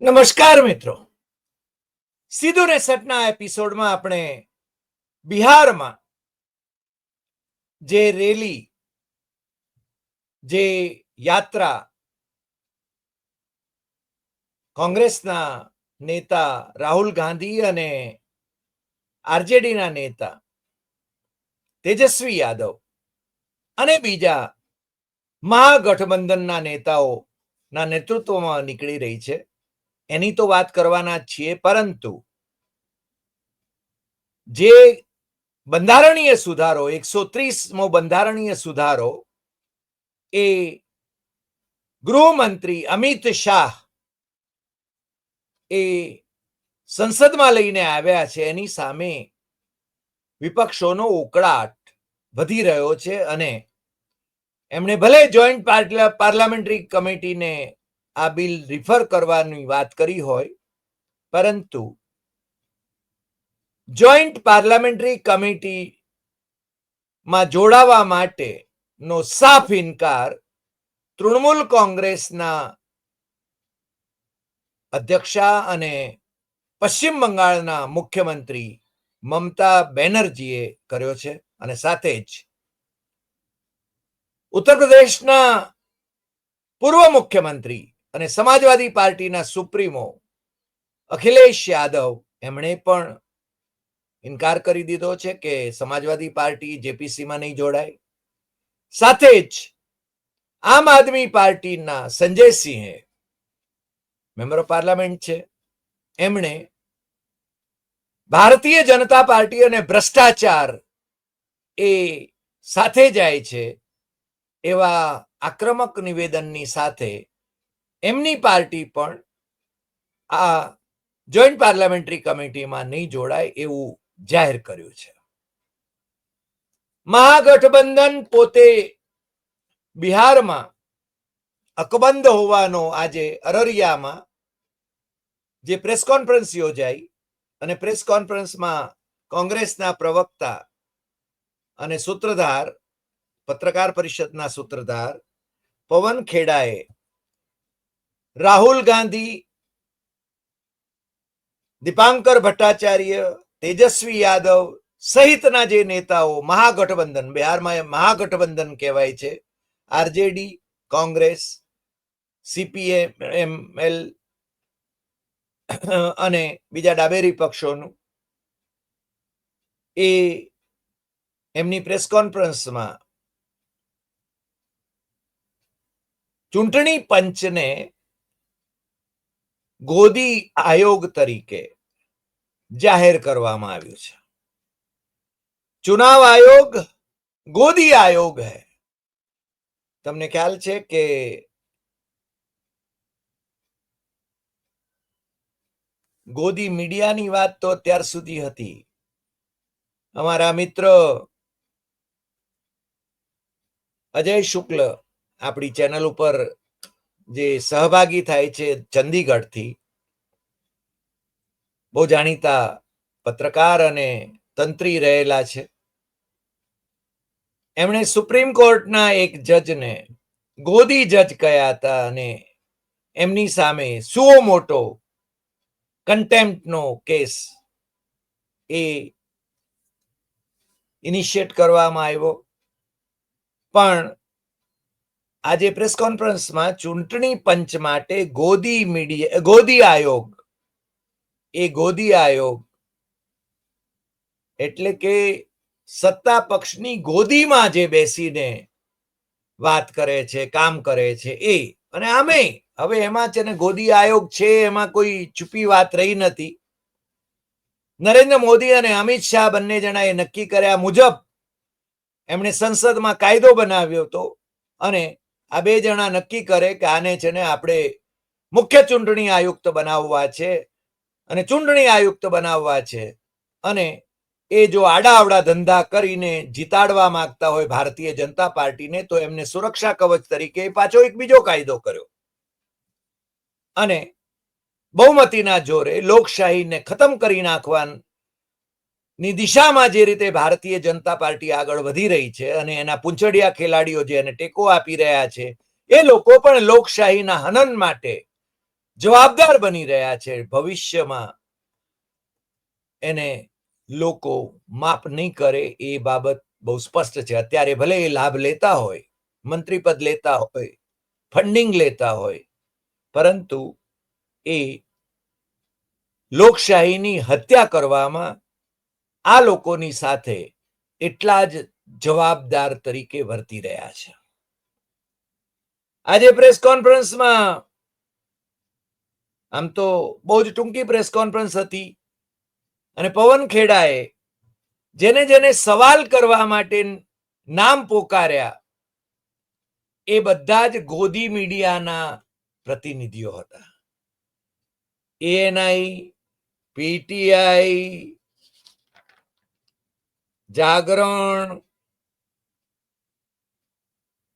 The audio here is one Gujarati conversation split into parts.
નમસ્કાર મિત્રો, સીધું ને સટના એપિસોડમાં આપણે બિહારમાં જે રેલી, જે યાત્રા કોંગ્રેસના નેતા રાહુલ ગાંધી અને આરજેડીના નેતા તેજસ્વી યાદવ અને બીજા મહાગઠબંધનના નેતાઓના નેતૃત્વમાં નીકળી રહી છે એની તો વાત કરવાના જ છીએ, પરંતુ જે બંધારણીય સુધારો 130મો બંધારણીય સુધારો એ ગૃહમંત્રી અમિત શાહ એ સંસદમાં લઈને આવ્યા છે એની સામે વિપક્ષોનો ઉકળાટ વધી રહ્યો છે અને એમણે ભલે જોઈન્ટ પાર્લામેન્ટરી કમિટીને આ બિલ રિફર કરવાની વાત કરી હોય, પરંતુ જોઈન્ટ પાર્લામેન્ટરી કમિટીમાં જોડાવા માટેનો સાફ ઇનકાર તૃણમૂલ કોંગ્રેસના અધ્યક્ષા અને પશ્ચિમ બંગાળના મુખ્યમંત્રી મમતા બેનર્જીએ કર્યો છે અને સાથે જ ઉત્તર પ્રદેશના પૂર્વ મુખ્યમંત્રી અને સમાજવાદી પાર્ટીના સુપ્રીમો અખિલેશ યાદવ એમણે પણ ઇનકાર કરી દીધો છે કે સમાજવાદી પાર્ટી જેપીસીમાં નહીં જોડાય. સાથે જ આમ આદમી પાર્ટીના સંજય સિંહે, મેમ્બર ઓફ પાર્લામેન્ટ છે, એમણે ભારતીય જનતા પાર્ટી અને ભ્રષ્ટાચાર એ સાથે જાય છે એવા આક્રમક નિવેદનની સાથે એમની પાર્ટી પણ આ જોઈન્ટ પાર્લામેન્ટરી કમિટીમાં નહીં જોડાય એવું જાહેર કર્યું છે. મહાગઠબંધન પોતે બિહારમાં અકબંધ હોવાનો આજે અરરિયામાં જે પ્રેસ કોન્ફરન્સ યોજાઈ અને પ્રેસ કોન્ફરન્સમાં કોંગ્રેસના પ્રવક્તા અને સૂત્રધાર, પત્રકાર પરિષદના સૂત્રધાર પવન ખેડાએ રાહુલ ગાંધી, દીપાંકર ભટ્ટાચાર્ય, તેજસ્વી યાદવ સહિતના જે નેતાઓ મહાગઠબંધન, બિહારમાં મહાગઠબંધન કહેવાય છે, આરજેડી, કોંગ્રેસ, સીપીએમએલ અને બીજા ડાબેરી પક્ષોનું, એ એમની પ્રેસ કોન્ફરન્સમાં ચૂંટણી પંચને ગોદી આયોગ તરીકે જાહેર કરવામાં આવ્યું છે. ચુનાવ આયોગ ગોદી આયોગ હૈ. તમને ખ્યાલ છે કે ગોદી મીડિયાની વાત તો અત્યાર સુધી હતી. અમારા મિત્ર અજય શુક્લ આપણી ચેનલ ઉપર જે સહભાગી થાય છે ચંદીગઢથી, બહુ જાણીતા પત્રકાર અને તંત્રી રહેલા છે, એમણે સુપ્રીમ કોર્ટના એક જજને ગોદી જજ કહ્યા હતા અને એમની સામે સુઓ મોટો કન્ટેમ્પ્ટનો કેસ એ ઇનિશિયેટ કરવામાં આવ્યો. પણ આજે પ્રેસ કોન્ફરન્સમાં ચૂંટણી પંચ માટે ગોદી આયોગ, એ ગોદી આયોગ એટલે કે સત્તા પક્ષની ગોદીમાં જે બેસીને વાત કરે છે, કામ કરે છે એ. અને આમે હવે એમાં છે ને ગોદી આયોગ છે એમાં કોઈ છુપી વાત રહી નથી. નરેન્દ્ર મોદી અને અમિત શાહ બંને જણાએ નક્કી કર્યા મુજબ એમણે સંસદમાં કાયદો બનાવ્યો હતો અને આ બે જણા નક્કી કરે કે આને છે ને આપણે મુખ્ય ચૂંટણી આયુક્ત બનાવવા છે અને ચૂંટણી આયુક્ત બનાવવા છે. અને એ જો આડાઅવડા ધંધા કરીને જીતાડવા માંગતા હોય ભારતીય જનતા પાર્ટીને તો એમને સુરક્ષા કવચ તરીકે પાછો એક બીજો કાયદો કર્યો અને બહુમતીના જોરે લોકશાહીને ખતમ કરી નાખવાની દિશામાં જે રીતે ભારતીય જનતા પાર્ટી આગળ વધી રહી છે અને એના પૂંછડિયા ખેલાડીઓ જે એને ટેકો આપી રહ્યા છે, એ લોકો પણ લોકશાહીના હનન માટે જવાબદાર બની રહ્યા છે. ભવિષ્યમાં એને લોકો માફ નહીં કરે એ બાબત બહુ સ્પષ્ટ છે. અત્યારે ભલે એ લાભ લેતા હોય, મંત્રી પદ લેતા હોય, ફંડિંગ લેતા હોય, પરંતુ એ લોકશાહીની હત્યા કરવામાં આ લોકોની સાથે એટલા જ જવાબદાર તરીકે વર્તી રહ્યા છે. આજે પ્રેસ કોન્ફરન્સમાં આમ તો બહુ જ ટૂંકી પ્રેસ કોન્ફરન્સ હતી અને પવન ખેડાએ જેને જેને સવાલ કરવા માટે નામ પોકાર્યા એ બધા જ ગોદી મીડિયાના પ્રતિનિધિઓ હતા. એએનઆઈ, પીટીઆઈ, જાગરણ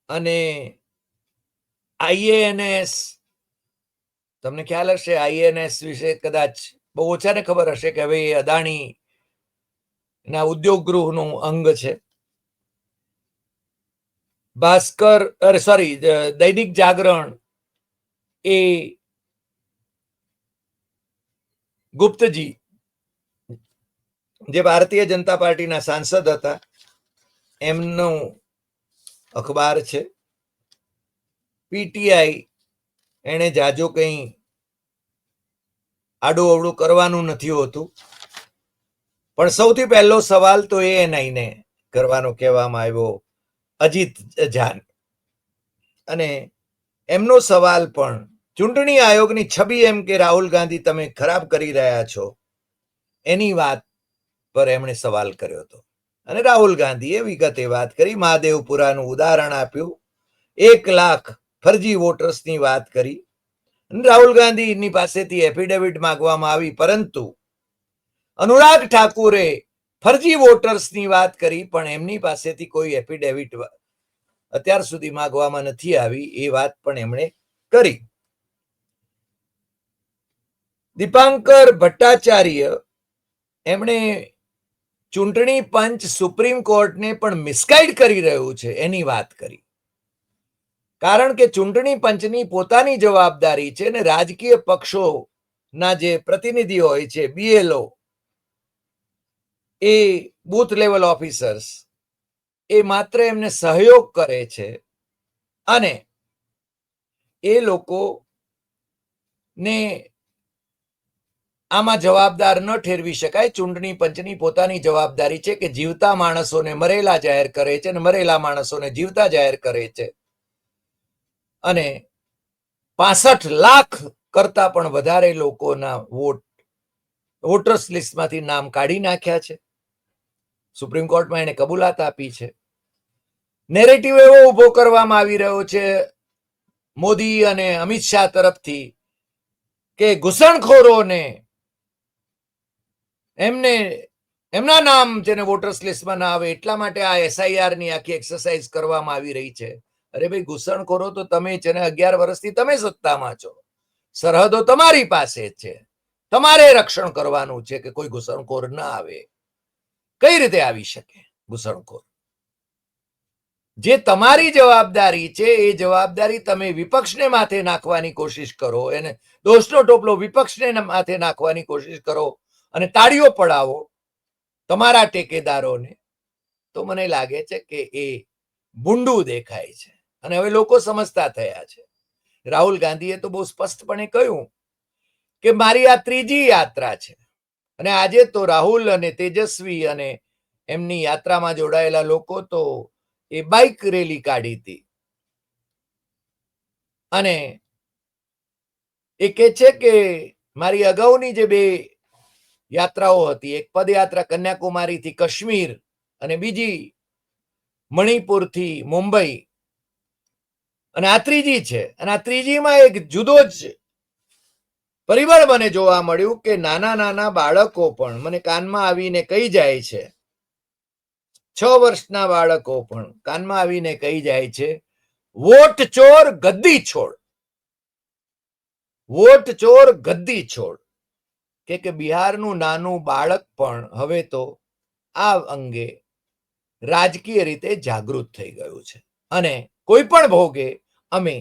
અને આઈએએનએસ. તમને ખ્યાલ હશે આઈએનએસ વિશે કદાચ બહુ ઓછાને ખબર હશે કે હવે એ અદાણી ના ઉદ્યોગ ગૃહનું અંગ છે. ભાસ્કર દૈનિક જાગરણ એ ગુપ્તજી જે ભારતીય જનતા પાર્ટીના સાંસદ હતા એમનું અખબાર છે. પીટીઆઈ એને જાજો કંઈ આડું અવડું કરવાનું નથી હોતું, પણ સૌથી પહેલો સવાલ તો એએનઆઈને કરવાનો કહેવામાં આવ્યો, અજીત જાન. અને એમનો સવાલ પણ ચૂંટણી આયોગની છબી એમ કે રાહુલ ગાંધી તમે ખરાબ કરી રહ્યા છો એની વાત પર એમણે સવાલ કર્યો હતો. અને રાહુલ ગાંધીએ વિગતે વાત કરી, મહાદેવપુરાનું ઉદાહરણ આપ્યું, 1 લાખ ફરજી વોટર્સની વાત કરી. રાહુલ ગાંધીની પાસેથી એફિડેવિટ માંગવામાં આવી, પરંતુ અનુરાગ ઠાકુરે ફરજી વોટર્સની વાત કરી પણ એમની પાસેથી કોઈ એફિડેવિટ અત્યાર સુધી માંગવામાં નથી આવી, એ વાત પણ એમણે કરી. દીપાંકર ભટ્ટાચાર્ય એમણે ચૂંટણી પંચ સુપ્રીમ કોર્ટને પણ મિસગાઈડ કરી રહ્યું છે એની વાત કરી. કારણ કે ચૂંટણી પંચની પોતાની જવાબદારી છે ને રાજકીય પક્ષોના જે પ્રતિનિધિ હોય છે, બીએલઓ, એ બૂથ લેવલ ઓફિસર્સ, એ માત્ર એમને સહયોગ કરે છે અને એ લોકો ને આમાં જવાબદાર ન ઠેરવી શકાય. ચૂંટણી પંચની પોતાની જવાબદારી છે કે જીવતા માણસોને મરેલા જાહેર કરે છે અને મરેલા માણસોને જીવતા જાહેર કરે છે. અને 65 લાખ કરતા પણ વધારે લોકોના વોટર્સ લિસ્ટમાંથી નામ કાઢી નાખ્યા છે. સુપ્રીમ કોર્ટમાં એને કબૂલાત આપી છે. નેરેટિવ એવો ઉભો કરવામાં આવી રહ્યો છે મોદી અને અમિત શાહ તરફથી કે ઘૂસણખોરોને એમના નામ જેને વોટર્સ લિસ્ટમાં ના આવે એટલા માટે આ એસઆઈઆર ની આખી એક્સરસાઇઝ કરવામાં આવી રહી છે. અરે ભાઈ, ઘૂસણખોરો તો તમે છે ને 11 વર્ષથી તમે સત્તામાં છો, સરહદો તમારી પાસે છે, તમારે રક્ષણ કરવાનું છે કે કોઈ ઘૂસણખોર ના આવે. કઈ રીતે આવી શકે ઘૂસણખોર? જે તમારી જવાબદારી છે એ જવાબદારી તમે વિપક્ષને માથે નાખવાની કોશિશ કરો, એને દોષનો ટોપલો વિપક્ષને માથે નાખવાની કોશિશ કરો અને તાળીઓ પડાવો તમારા ટેકેદારોને, તો મને લાગે છે કે એ ભૂંડું દેખાય છે. અને હવે લોકો સમજતા થયા છે. રાહુલ ગાંધીએ તો બહુ સ્પષ્ટપણે કહ્યું કે મારી આ 3જી યાત્રા છે. અને આજે તો રાહુલ અને તેજસ્વી અને એમની યાત્રામાં જોડાયેલા લોકો તો એ બાઇક રેલી કાઢી હતી અને એ કહે છે કે મારી અગાઉની જે 2 યાત્રાઓ હતી, એક પદયાત્રા કન્યાકુમારીથી કાશ્મીર અને બીજી મણિપુરથી મુંબઈ, અને આ 3જી છે. અને આ 3જીમાં એક જુદો જ પરિબળ મને જોવા મળ્યું કે નાના નાના બાળકો પણ મને કાનમાં આવીને કહી જાય છે, 6 વર્ષના બાળકો પણ કાનમાં આવીને કહી જાય છે, વોટ ચોર ગદ્દી છોડ, વોટ ચોર ગદ્દી છોડ. કે બિહારનું નાનું બાળક પણ હવે તો આ અંગે રાજકીય રીતે જાગૃત થઈ ગયું છે. અને કોઈ પણ ભોગે અમે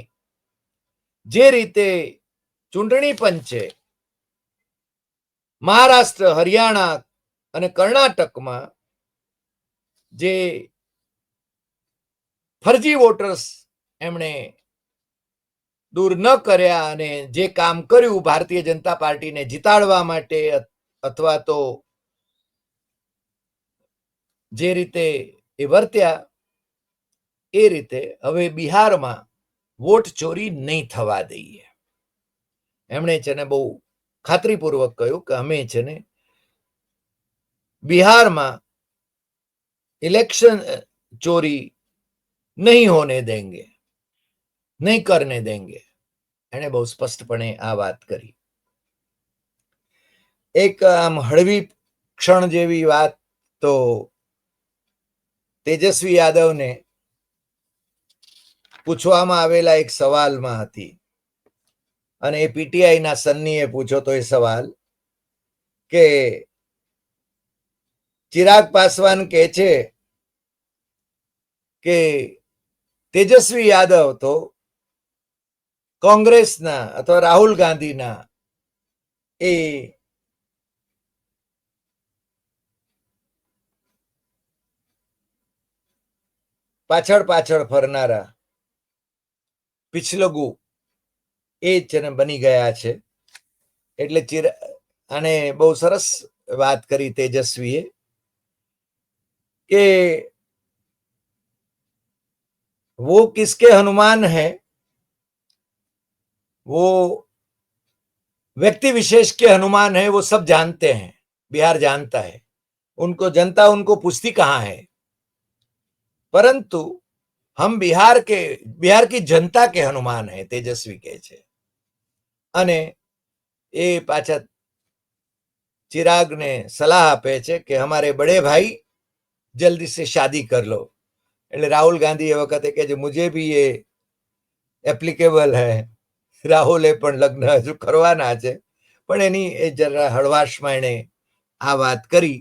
જે રીતે ચૂંટણી પંચે મહારાષ્ટ્ર, હરિયાણા અને કર્ણાટકમાં જે ફરજી વોટર્સ એમણે દૂર ન કર્યા અને જે કામ કર્યું ભારતીય જનતા પાર્ટીને જીતાડવા માટે અથવા તો જે રીતે એ વર્ત્યા એ રીતે હવે બિહારમાં વોટ ચોરી નહીં થવા દઈએ. એમણે છે ને બહુ ખાતરીપૂર્વક કહ્યું કે અમે છે ને બિહારમાં इलेक्शन चोरी नहीं होने देंगे, नहीं करने देंगे. એણે બહુ સ્પષ્ટપણે આ વાત કરી. એક આમ હળવી ક્ષણ જેવી વાત તો તેજસ્વી યાદવને પૂછવામાં આવેલા એક સવાલમાં હતી અને એ પીટીઆઈના સન્નીએ પૂછ્યો તો એ સવાલ કે ચિરાગ પાસવાન કહે છે કે તેજસ્વી યાદવ તો કોંગ્રેસના અથવા રાહુલ ગાંધીના એ પાછળ પાછળ ફરનારા પિછલગુ એ છે ને બની ગયા છે. એટલે અને બહુ સરસ વાત કરી તેજસ્વીએ કે वो किसके हनुमान है वो व्यक्ति विशेष के हनुमान है वो सब जानते हैं, बिहार जानता है. उनको जनता उनको पूछती कहां है, परंतु हम बिहार की जनता के हनुमान है, तेजस्वी के छे. અને એ પાછા चिरागने सलाह આપે છે કે हमारे बड़े भाई जल्दी से शादी कर लो. એટલે રાહુલ ગાંધી એ વખતે કે મુझे भी ये એપ્લિકેબલ હે. રાહુલે પણ લગ્ન હજુ કરવાના છે પણ એની એ જરા હળવાશમાં એણે આ વાત કરી.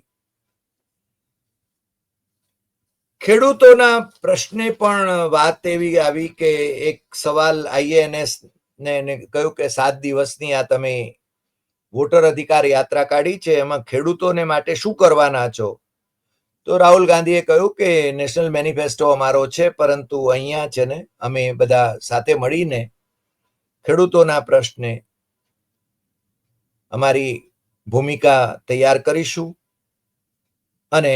ખેડૂતોના પ્રશ્ને પણ વાત એવી આવી કે એક સવાલ આઈએએનએસ ને એને કહ્યું કે 7 દિવસની આ તમે વોટર અધિકાર યાત્રા કાઢી છે એમાં ખેડૂતોને માટે શું કરવાના છો? તો રાહુલ ગાંધીએ કહ્યું કે નેશનલ મેનિફેસ્ટો અમારો છે પરંતુ અહીંયા છે ને અમે બધા સાથે મળીને ખેડૂતોના પ્રશ્ને અમારી ભૂમિકા તૈયાર કરીશું. અને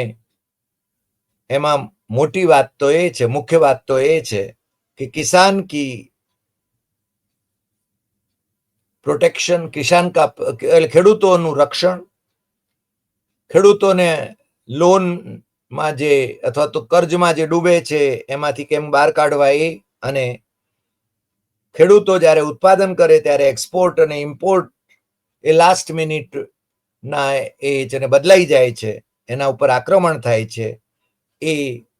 એમાં મોટી વાત તો એ છે, મુખ્ય વાત તો એ છે કે કિસાન કી પ્રોટેક્શન, કિસાન કા ખેડૂતોનું રક્ષણ, ખેડૂતોને લોનમાં જે અથવા તો કર્જમાં જે ડૂબે છે એમાંથી કેમ બહાર કાઢવા એ, અને ખેડૂતો જ્યારે ઉત્પાદન કરે ત્યારે એક્સપોર્ટ અને ઇમ્પોર્ટ એ લાસ્ટ મિનિટ ના એ જેને બદલાઈ જાય છે એના ઉપર આક્રમણ થાય છે. એ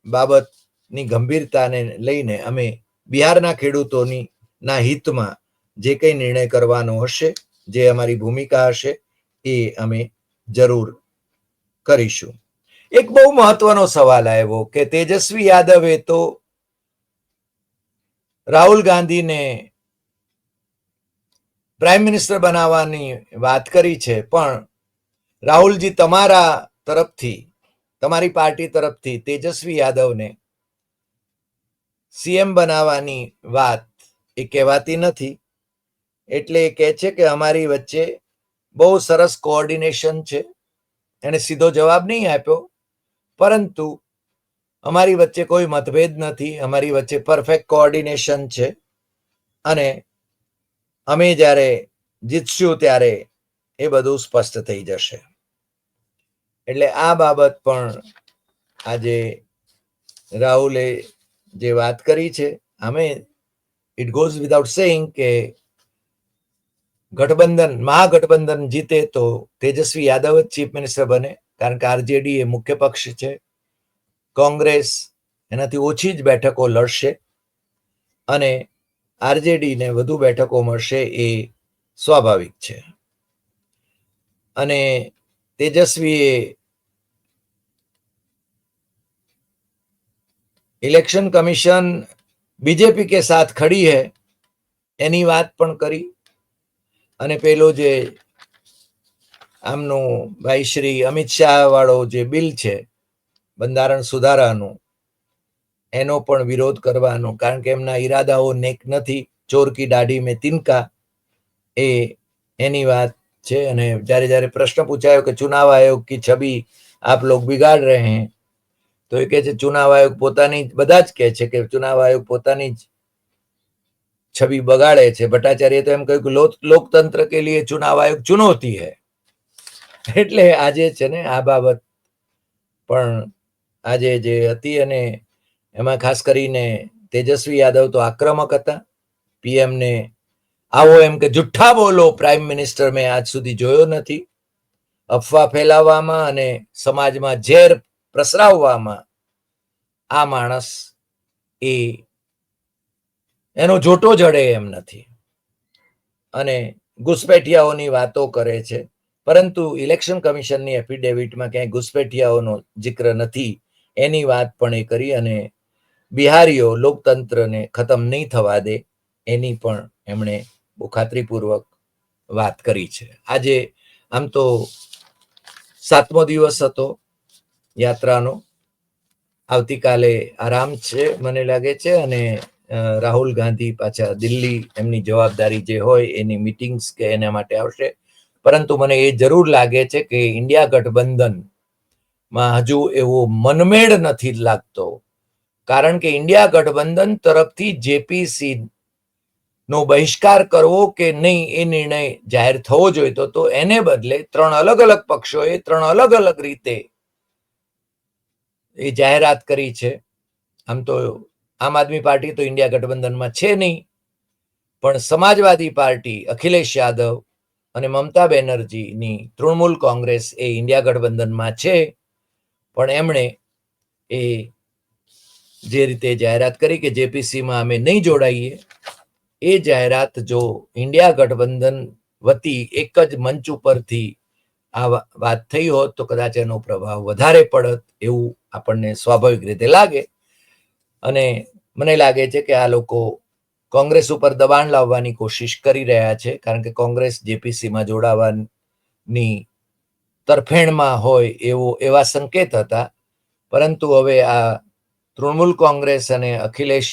બાબતની ગંભીરતાને લઈને અમે બિહારના ખેડૂતોની ના હિતમાં જે કંઈ નિર્ણય કરવાનો હશે, જે અમારી ભૂમિકા હશે એ અમે જરૂર કરીશું. એક બહુ મહત્વનો સવાલ આવ્યો કે તેજસ્વી યાદવે તો રાહુલ ગાંધીને પ્રાઇમ મિનિસ્ટર બનાવવાની વાત કરી છે પણ રાહુલજી તમારા તરફથી, તમારી પાર્ટી તરફથી તેજસ્વી યાદવને સીએમ બનાવવાની વાત એ કહેવાતી નથી. એટલે એ કહે છે કે અમારી વચ્ચે બહુ સરસ કોઓર્ડિનેશન છે. એને સીધો જવાબ નહીં આપ્યો પરંતુ અમારી વચ્ચે કોઈ મતભેદ નથી, અમારી વચ્ચે પરફેક્ટ કોઓર્ડિનેશન છે અને અમે જ્યારે જીતશું ત્યારે એ બધું સ્પષ્ટ થઈ જશે. એટલે આ બાબત પણ આજે રાહુલે જે વાત કરી છે, અમે ઇટ ગોઝ વિધાઉટ સેઇંગ કે ગઠબંધન, મહાગઠબંધન જીતે તો તેજસ્વી યાદવ જ ચીફ મિનિસ્ટર બને, કારણ કે આરજેડી એ મુખ્ય પક્ષ છે. કોંગ્રેસ એનાથી ઓછી જ બેઠકો લડશે અને આરજેડીને વધુ બેઠકો મળશે એ સ્વાભાવિક છે. અને તેજસ્વીએ इलेक्शन कमीशन बीजेपी के साथ खड़ी है એની વાત પણ કરી. અને પેલો જે આમનું ભાઈ શ્રી અમિત શાહ વાળો જે બિલ છે બંધારણ સુધારાનું, એનો પણ વિરોધ કરવાનો, કારણ કે એમના ઈરાદાઓ નેક નથી. ચોર કી દાઢી મેં તિનકા, એ એની વાત છે. અને જ્યારે જ્યારે પ્રશ્ન પૂછાયો કે ચુનાવ આયોગ કી છબી આપ લોગ બિગાડ રહે हैं, તો એ કહે છે ચુનાવ આયોગ પોતાની, બધા જ કહે છે કે ચુનાવ આયોગ પોતાની જ છબી બગાડે છે. ભટ્ટાચાર્ય તો એમ કહ્યું કે લોકતંત્ર કે લીએ ચુનાવ આયોગ ચુનૌતી હૈ. એટલે આજે છે ને આ બાબત પણ આજે જે હતી, અને એમાં ખાસ કરીને તેજસ્વી યાદવ તો આક્રમક હતા. પીએમ ને આવો એમ કે જુઠ્ઠા બોલો પ્રાઇમ મિનિસ્ટર મેં આજ સુધી જોયો નથી. અફવા ફેલાવવામાં અને સમાજમાં ઝેર પ્રસરાવવામાં આ માણસ એનો જોટો જડે એમ નથી, અને ઘુસપેઠિયાઓની વાતો કરે છે. પરંતુ ઇલેક્શન કમિશનની એફિડેવિટમાં ક્યાંય ઘુસપેઠિયાઓનો જિક્ર નથી, એની વાત પણ એ કરી. અને બિહારીઓ લોકતંત્રને ખતમ નહીં થવા દે એની પણ એમણે બહુ ખાતરીપૂર્વક વાત કરી છે. આજે આમ તો 7મો દિવસ હતો યાત્રાનો. આવતીકાલે આરામ છે મને લાગે છે, અને રાહુલ ગાંધી પાછા દિલ્હી એમની જવાબદારી જે હોય એની મીટિંગ્સ કે એના માટે આવશે. પરંતુ મને એ જરૂર લાગે છે કે ઇન્ડિયા ગઠબંધનમાં હજુ એવો મનમેળ નથી લાગતો, કારણ કે ઇન્ડિયા ગઠબંધન તરફથી જેપીસી નો બહિષ્કાર કરવો કે નહીં એ નિર્ણય જાહેર થવો જોઈએ. તો એને બદલે 3 અલગ અલગ પક્ષોએ 3 અલગ અલગ રીતે એ જાહેરાત કરી છે. આમ તો આમ આદમી પાર્ટી તો ઇન્ડિયા ગઠબંધનમાં છે નહીં, પણ સમાજવાદી પાર્ટી, અખિલેશ યાદવ અને મમતા બેનર્જીની તૃણમૂલ કોંગ્રેસ એ ઇન્ડિયા ગઠબંધનમાં છે. પણ એમણે એ જે રીતે જાહેરાત કરી કે જેપીસીમાં અમે નહીં જોડાઈએ, એ જાહેરાત જો ઇન્ડિયા ગઠબંધન વતી એક જ મંચ ઉપરથી આ વાત થઈ હોત તો કદાચ એનો પ્રભાવ વધારે પડત એવું આપણને સ્વાભાવિક રીતે લાગે. અને મને લાગે છે કે આ લોકો કોંગ્રેસ ઉપર દબાણ લાવવાની કોશિશ કરી રહ્યા છે, કારણ કે કોંગ્રેસ જેપીસીમાં જોડાવાની તરફેણમાં હોય એવા સંકેત હતા. પરંતુ હવે આ તૃણમૂલ કોંગ્રેસ અને અખિલેશ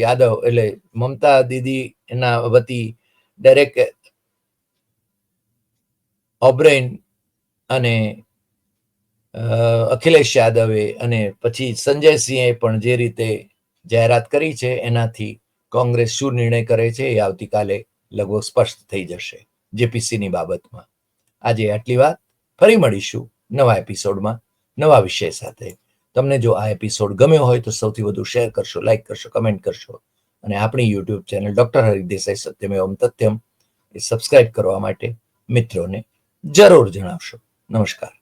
યાદવ એટલે મમતા દીદી એના વતી ડેરેક ઓબ્રેન અને અખિલેશ યાદવે અને પછી સંજયસિંહે પણ જે રીતે જાહેરાત કરી છે, એનાથી કોંગ્રેસ શું નિર્ણય કરે છે એ આવતીકાલે લગભગ સ્પષ્ટ થઈ જશે જેપીસીની બાબતમાં. આજે આટલી વાત. ફરી મળીશું નવા એપિસોડમાં નવા વિષય સાથે. તમને જો આ એપિસોડ ગમ્યો હોય તો સૌથી વધુ શેર કરશો, લાઈક કરશો, કમેન્ટ કરશો, અને આપણી YouTube channel doctor Hari Desai Satyamevam Tathyam એ સબસ્ક્રાઇબ કરવા માટે મિત્રોને જરૂર જણાવશો. નમસ્કાર.